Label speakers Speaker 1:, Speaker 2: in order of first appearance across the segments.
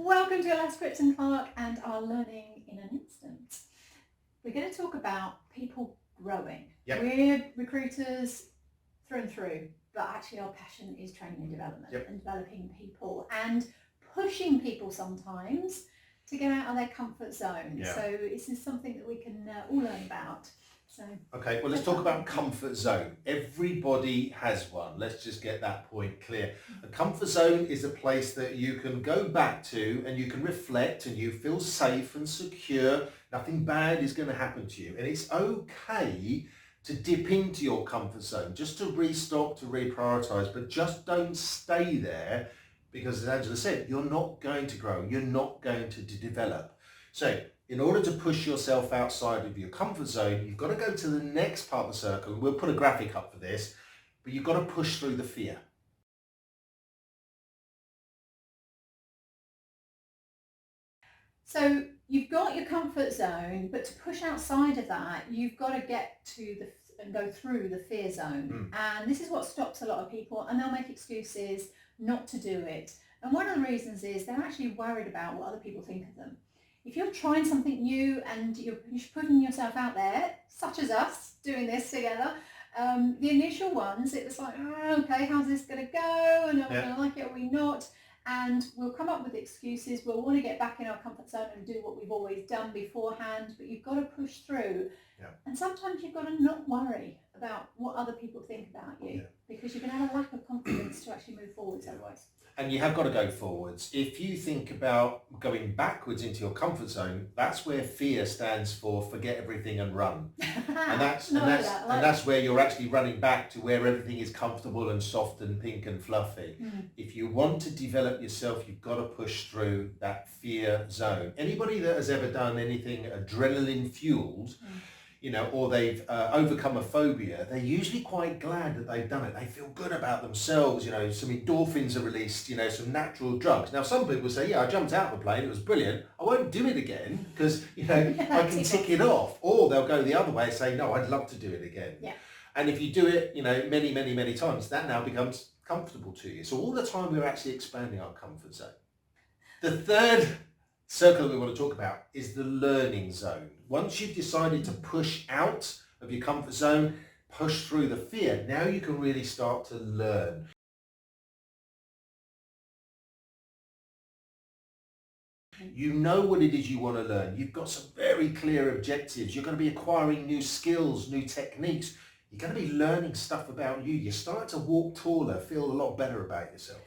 Speaker 1: Welcome to Alas Cripps and Clark and our Learning in an Instant. We're going to talk about people growing.
Speaker 2: Yep.
Speaker 1: We're recruiters through and through, but actually our passion is training and development and developing people and pushing people sometimes to get out of their comfort zone.
Speaker 2: Yeah.
Speaker 1: So this is something that we can all learn about. So,
Speaker 2: Okay, well, let's talk about comfort zone. Everybody has one. Let's just get that point clear. A comfort zone is a place that you can go back to and you can reflect and you feel safe and secure. Nothing bad is going to happen to you. And it's okay to dip into your comfort zone, just to restock, to reprioritize, but just don't stay there because, as Angela said, you're not going to grow. You're not going to develop. So in order to push yourself outside of your comfort zone, you've got to go to the next part of the circle. We'll put a graphic up for this, but you've got to push through the fear.
Speaker 1: So you've got your comfort zone, but to push outside of that, you've got to get to and go through the fear zone. And this is what stops a lot of people, and they'll make excuses not to do it. And one of the reasons is they're actually worried about what other people think of them. If you're trying something new and you're putting yourself out there, such as us doing this together, the initial ones, it was like, oh, okay, how's this going to go? And are we going to like it, or are we not? And we'll come up with excuses. We'll want to get back in our comfort zone and do what we've always done beforehand, but you've got to push through. Yeah. And sometimes you've got to not worry about what other people think about you because you're going to have a lack of confidence to actually move forwards otherwise.
Speaker 2: And you have got to go forwards. If you think about going backwards into your comfort zone, that's where fear stands for forget everything and run. and that's where you're actually running back to where everything is comfortable and soft and pink and fluffy. If you want to develop yourself, you've got to push through that fear zone. Anybody that has ever done anything adrenaline fueled, or they've overcome a phobia, they're usually quite glad that they've done it. They feel good about themselves, some endorphins are released, some natural drugs. Now, some people say, I jumped out of a plane, it was brilliant. I won't do it again because, I can tick it off. Or they'll go the other way and say, no, I'd love to do it again.
Speaker 1: Yeah.
Speaker 2: And if you do it, many, many, many times, that now becomes comfortable to you. So all the time we're actually expanding our comfort zone. The third circle we want to talk about is the learning zone. Once you've decided to push out of your comfort zone, push through the fear, now you can really start to learn. You know what it is you want to learn. You've got some very clear objectives. You're going to be acquiring new skills, new techniques. You're going to be learning stuff about you. You start to walk taller, feel a lot better about yourself.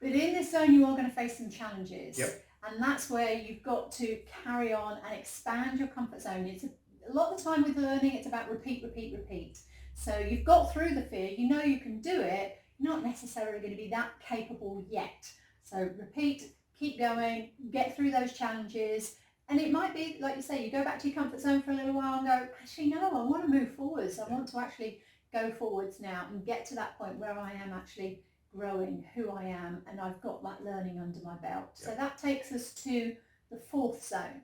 Speaker 1: But in this zone, you are going to face some challenges.
Speaker 2: Yep.
Speaker 1: And that's where you've got to carry on and expand your comfort zone. It's a lot of the time with learning, it's about repeat, repeat, repeat. So you've got through the fear, you know you can do it, you're not necessarily going to be that capable yet. So repeat, keep going, get through those challenges. And it might be, like you say, you go back to your comfort zone for a little while and go, actually, no, I want to move forwards. I want to actually go forwards now and get to that point where I am actually growing who I am and I've got that learning under my belt. So that takes us to the fourth zone.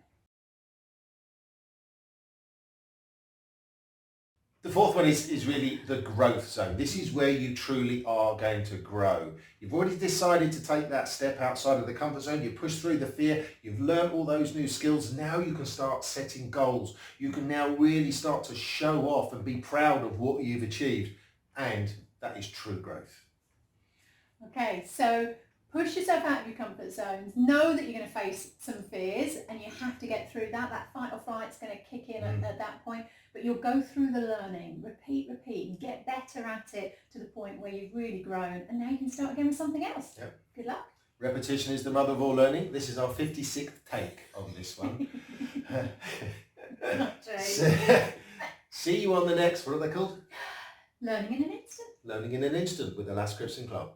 Speaker 2: The fourth one is really the growth zone. This is where you truly are going to grow. You've already decided to take that step outside of the comfort zone. You push through the fear. You've learned all those new skills. Now you can start setting goals. You can now really start to show off and be proud of what you've achieved. And that is true growth.
Speaker 1: Okay, so push yourself out of your comfort zones. Know that you're going to face some fears and you have to get through that. That fight or flight's going to kick in at that point. But you'll go through the learning, repeat, and get better at it to the point where you've really grown. And now you can start again with something else.
Speaker 2: Yep.
Speaker 1: Good luck.
Speaker 2: Repetition is the mother of all learning. This is our 56th take on this one. See you on the next, what are they called?
Speaker 1: Learning in an Instant.
Speaker 2: Learning in an Instant with Alas Cripps and Clark.